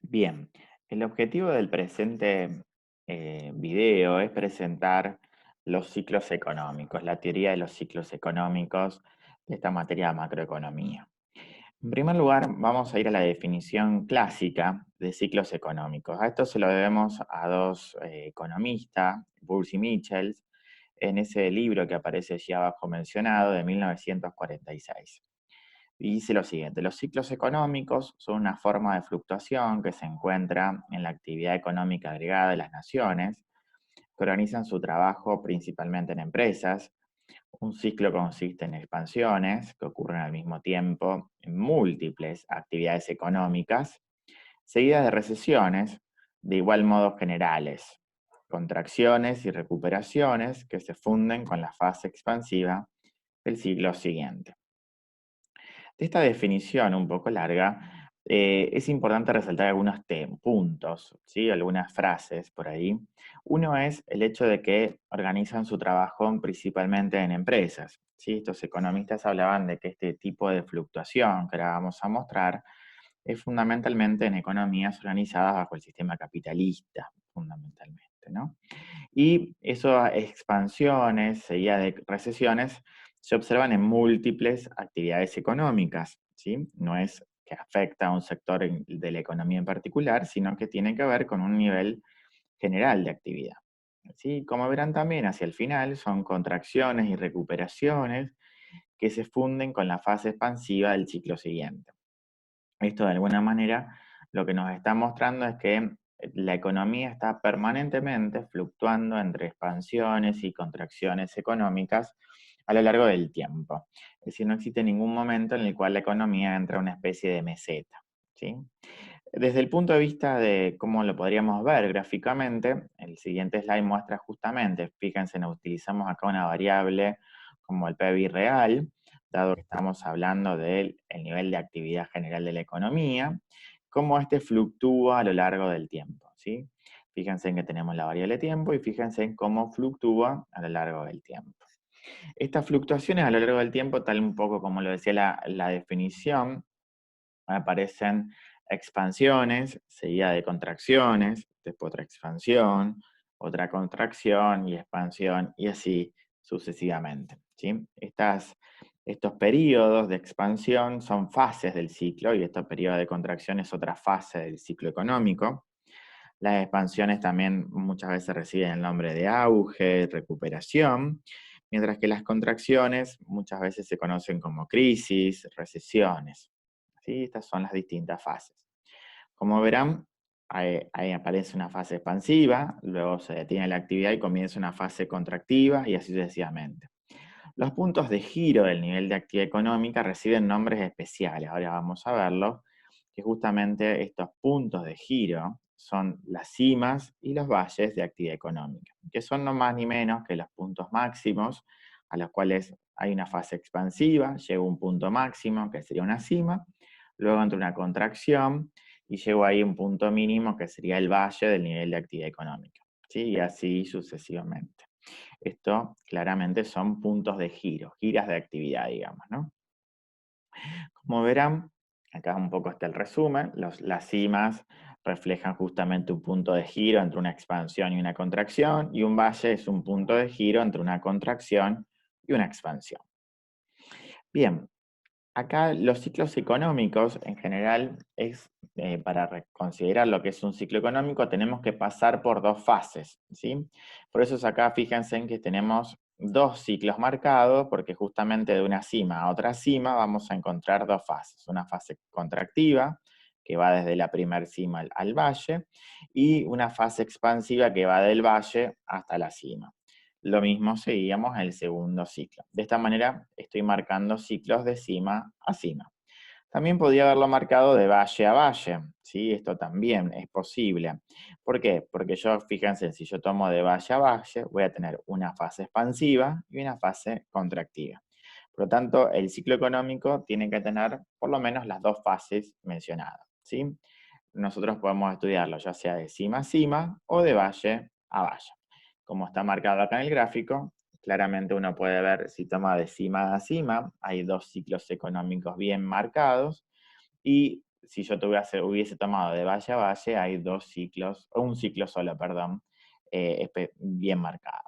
Bien, el objetivo del presente video es presentar los ciclos económicos, la teoría de los ciclos económicos de esta materia de macroeconomía. En primer lugar, vamos a ir a la definición clásica de ciclos económicos. A esto se lo debemos a dos economistas, Burns y Michels, en ese libro que aparece allí abajo mencionado de 1946. Y dice lo siguiente: los ciclos económicos son una forma de fluctuación que se encuentra en la actividad económica agregada de las naciones, que organizan su trabajo principalmente en empresas. Un ciclo consiste en expansiones que ocurren al mismo tiempo en múltiples actividades económicas, seguidas de recesiones de igual modo generales, contracciones y recuperaciones que se funden con la fase expansiva del ciclo siguiente. De esta definición un poco larga, es importante resaltar algunos puntos, ¿sí? Algunas frases por ahí. Uno es el hecho de que organizan su trabajo principalmente en empresas, ¿sí? Estos economistas hablaban de que este tipo de fluctuación que ahora vamos a mostrar es fundamentalmente en economías organizadas bajo el sistema capitalista, fundamentalmente, ¿no? Y esas expansiones, seguidas de recesiones, se observan en múltiples actividades económicas, ¿sí? No es que afecta a un sector de la economía en particular, sino que tiene que ver con un nivel general de actividad. ¿Sí? Como verán también, hacia el final son contracciones y recuperaciones que se funden con la fase expansiva del ciclo siguiente. Esto de alguna manera lo que nos está mostrando es que la economía está permanentemente fluctuando entre expansiones y contracciones económicas a lo largo del tiempo. Es decir, no existe ningún momento en el cual la economía entra a una especie de meseta, ¿sí? Desde el punto de vista de cómo lo podríamos ver gráficamente, el siguiente slide muestra justamente, fíjense, nos utilizamos acá una variable como el PBI real, dado que estamos hablando del nivel de actividad general de la economía, cómo este fluctúa a lo largo del tiempo, ¿sí? Fíjense en que tenemos la variable tiempo y fíjense en cómo fluctúa a lo largo del tiempo. Estas fluctuaciones a lo largo del tiempo, tal un poco como lo decía la definición, aparecen expansiones, seguida de contracciones, después otra expansión, otra contracción y expansión, y así sucesivamente, ¿sí? Estos periodos de expansión son fases del ciclo, y estos periodos de contracción es otra fase del ciclo económico. Las expansiones también muchas veces reciben el nombre de auge, recuperación, mientras que las contracciones muchas veces se conocen como crisis, recesiones. ¿Sí? Estas son las distintas fases. Como verán, ahí aparece una fase expansiva, luego se detiene la actividad y comienza una fase contractiva y así sucesivamente. Los puntos de giro del nivel de actividad económica reciben nombres especiales, ahora vamos a verlo, que justamente estos puntos de giro son las cimas y los valles de actividad económica, que son no más ni menos que los puntos máximos a los cuales hay una fase expansiva, llega un punto máximo que sería una cima, luego entra una contracción y llego ahí a un punto mínimo que sería el valle del nivel de actividad económica, ¿sí? Y así sucesivamente. Esto claramente son puntos de giro, giras de actividad, digamos, ¿no? Como verán, acá un poco está el resumen, las cimas reflejan justamente un punto de giro entre una expansión y una contracción, y un valle es un punto de giro entre una contracción y una expansión. Bien, acá los ciclos económicos en general es, para considerar lo que es un ciclo económico, tenemos que pasar por dos fases, ¿sí? Por eso es acá, fíjense en que tenemos dos ciclos marcados, porque justamente de una cima a otra cima vamos a encontrar dos fases. Una fase contractiva, que va desde la primer cima al valle, y una fase expansiva que va del valle hasta la cima. Lo mismo seguíamos en el segundo ciclo. De esta manera estoy marcando ciclos de cima a cima. También podría haberlo marcado de valle a valle, ¿sí? Esto también es posible. ¿Por qué? Porque yo, fíjense, si yo tomo de valle a valle, voy a tener una fase expansiva y una fase contractiva. Por lo tanto, el ciclo económico tiene que tener por lo menos las dos fases mencionadas, ¿sí? Nosotros podemos estudiarlo ya sea de cima a cima o de valle a valle. Como está marcado acá en el gráfico, claramente uno puede ver si toma de cima a cima, hay dos ciclos económicos bien marcados, y si yo hubiese tomado de valle a valle, hay dos ciclos, o un ciclo solo, perdón, bien marcado.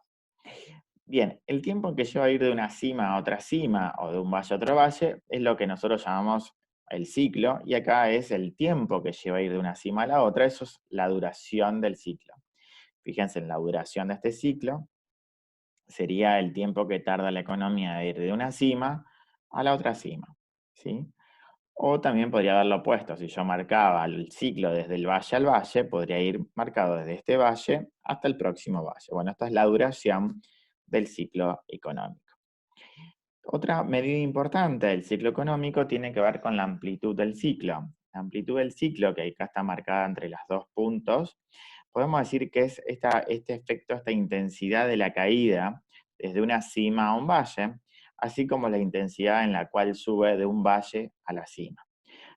Bien, el tiempo en que lleva a ir de una cima a otra cima o de un valle a otro valle es lo que nosotros llamamos el ciclo, y acá es el tiempo que lleva a ir de una cima a la otra, eso es la duración del ciclo. Fíjense en la duración de este ciclo, sería el tiempo que tarda la economía de ir de una cima a la otra cima, ¿sí? O también podría haberlo opuesto, si yo marcaba el ciclo desde el valle al valle, podría ir marcado desde este valle hasta el próximo valle. Bueno, esta es la duración del ciclo económico. Otra medida importante del ciclo económico tiene que ver con la amplitud del ciclo. La amplitud del ciclo, que acá está marcada entre los dos puntos, podemos decir que es este efecto, esta intensidad de la caída desde una cima a un valle, así como la intensidad en la cual sube de un valle a la cima.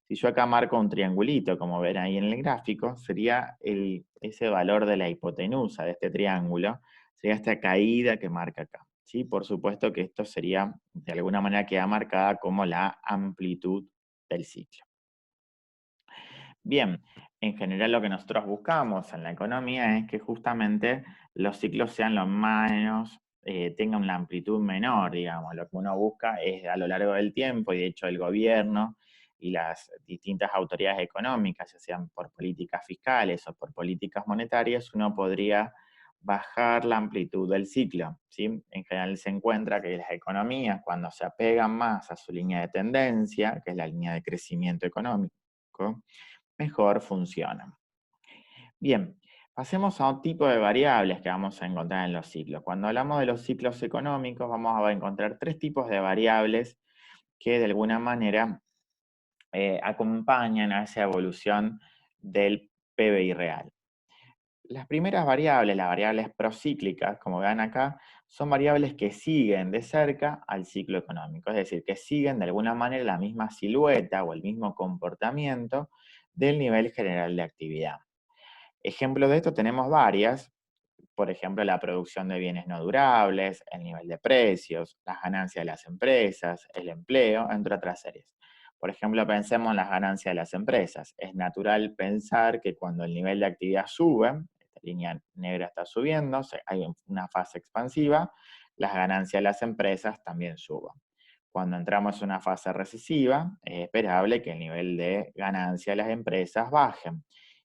Si yo acá marco un triangulito, como ven ahí en el gráfico, sería ese valor de la hipotenusa de este triángulo, sería esta caída que marca acá. ¿Sí? Por supuesto que esto sería, de alguna manera, queda marcada como la amplitud del ciclo. Bien, en general lo que nosotros buscamos en la economía es que justamente los ciclos sean lo menos, tengan una amplitud menor, digamos. Lo que uno busca es a lo largo del tiempo, y de hecho el gobierno y las distintas autoridades económicas, ya sean por políticas fiscales o por políticas monetarias, uno podría bajar la amplitud del ciclo, ¿sí? En general se encuentra que las economías, cuando se apegan más a su línea de tendencia, que es la línea de crecimiento económico, mejor funcionan. Bien, pasemos a un tipo de variables que vamos a encontrar en los ciclos. Cuando hablamos de los ciclos económicos, vamos a encontrar tres tipos de variables que de alguna manera acompañan a esa evolución del PBI real. Las primeras variables, las variables procíclicas, como ven acá, son variables que siguen de cerca al ciclo económico, es decir, que siguen de alguna manera la misma silueta o el mismo comportamiento del nivel general de actividad. Ejemplos de esto tenemos varias, por ejemplo, la producción de bienes no durables, el nivel de precios, las ganancias de las empresas, el empleo, entre otras series. Por ejemplo, pensemos en las ganancias de las empresas. Es natural pensar que cuando el nivel de actividad sube, esta línea negra está subiendo, hay una fase expansiva, las ganancias de las empresas también suban. Cuando entramos en una fase recesiva, es esperable que el nivel de ganancia de las empresas baje,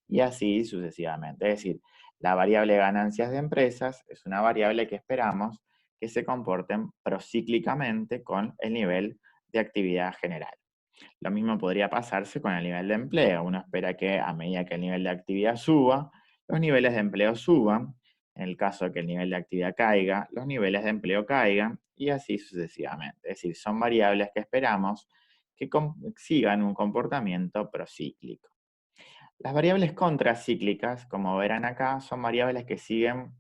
y así sucesivamente. Es decir, la variable ganancias de empresas es una variable que esperamos que se comporten procíclicamente con el nivel de actividad general. Lo mismo podría pasarse con el nivel de empleo. Uno espera que a medida que el nivel de actividad suba, los niveles de empleo suban. En el caso de que el nivel de actividad caiga, los niveles de empleo caigan, y así sucesivamente. Es decir, son variables que esperamos que sigan un comportamiento procíclico. Las variables contracíclicas, como verán acá, son variables que siguen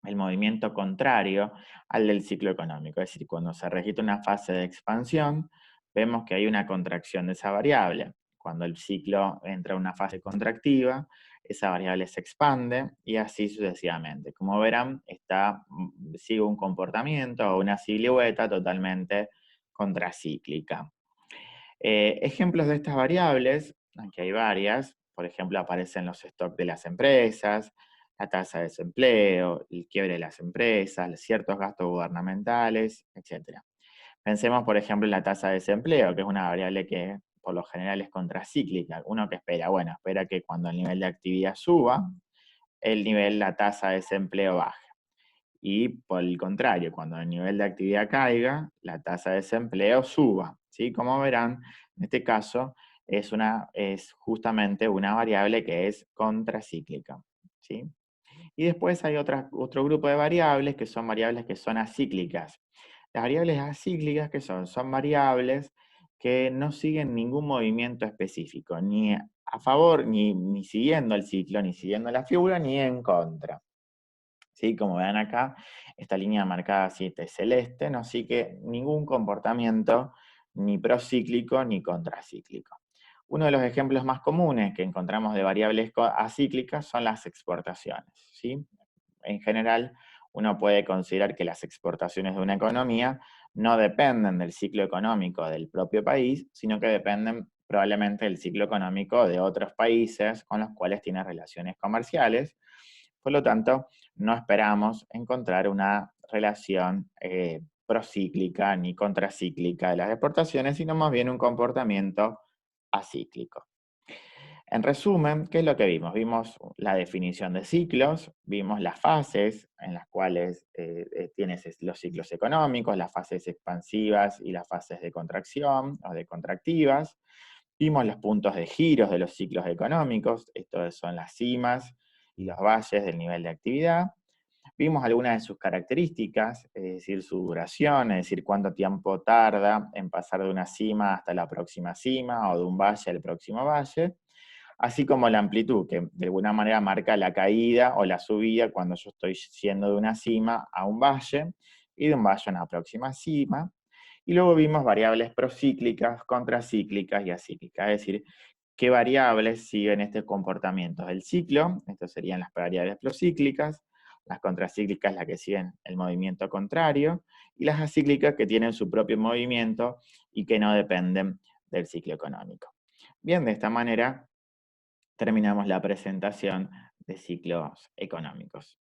el movimiento contrario al del ciclo económico. Es decir, cuando se registra una fase de expansión, vemos que hay una contracción de esa variable. Cuando el ciclo entra en una fase contractiva, esa variable se expande, y así sucesivamente. Como verán, sigue un comportamiento o una silueta totalmente contracíclica. Ejemplos de estas variables, aquí hay varias, por ejemplo, aparecen los stocks de las empresas, la tasa de desempleo, el quiebre de las empresas, ciertos gastos gubernamentales, etc. Pensemos, por ejemplo, en la tasa de desempleo, que es una variable que por lo general es contracíclica. Uno que espera, bueno, espera que cuando el nivel de actividad suba, la tasa de desempleo baje. Y por el contrario, cuando el nivel de actividad caiga, la tasa de desempleo suba, ¿sí? Como verán, en este caso es justamente una variable que es contracíclica, ¿sí? Y después hay otro grupo de variables que son variables que son acíclicas. Las variables acíclicas, ¿qué son? Son variables que no siguen ningún movimiento específico, ni a favor, ni siguiendo el ciclo, ni siguiendo la figura, ni en contra. ¿Sí? Como ven acá, esta línea marcada así es celeste, no sigue ningún comportamiento ni procíclico ni contracíclico. Uno de los ejemplos más comunes que encontramos de variables acíclicas son las exportaciones, ¿sí? En general, uno puede considerar que las exportaciones de una economía no dependen del ciclo económico del propio país, sino que dependen probablemente el ciclo económico de otros países con los cuales tiene relaciones comerciales. Por lo tanto, no esperamos encontrar una relación procíclica ni contracíclica de las exportaciones, sino más bien un comportamiento acíclico. En resumen, ¿qué es lo que vimos? Vimos la definición de ciclos, vimos las fases en las cuales tienes los ciclos económicos, las fases expansivas y las fases de contracción o de contractivas. Vimos los puntos de giros de los ciclos económicos, estos son las cimas y los valles del nivel de actividad. Vimos algunas de sus características, es decir, su duración, es decir, cuánto tiempo tarda en pasar de una cima hasta la próxima cima o de un valle al próximo valle, así como la amplitud, que de alguna manera marca la caída o la subida cuando yo estoy yendo de una cima a un valle y de un valle a una próxima cima. Y luego vimos variables procíclicas, contracíclicas y acíclicas, es decir, qué variables siguen estos comportamientos del ciclo. Estas serían las variables procíclicas, las contracíclicas las que siguen el movimiento contrario, y las acíclicas que tienen su propio movimiento y que no dependen del ciclo económico. Bien, de esta manera terminamos la presentación de ciclos económicos.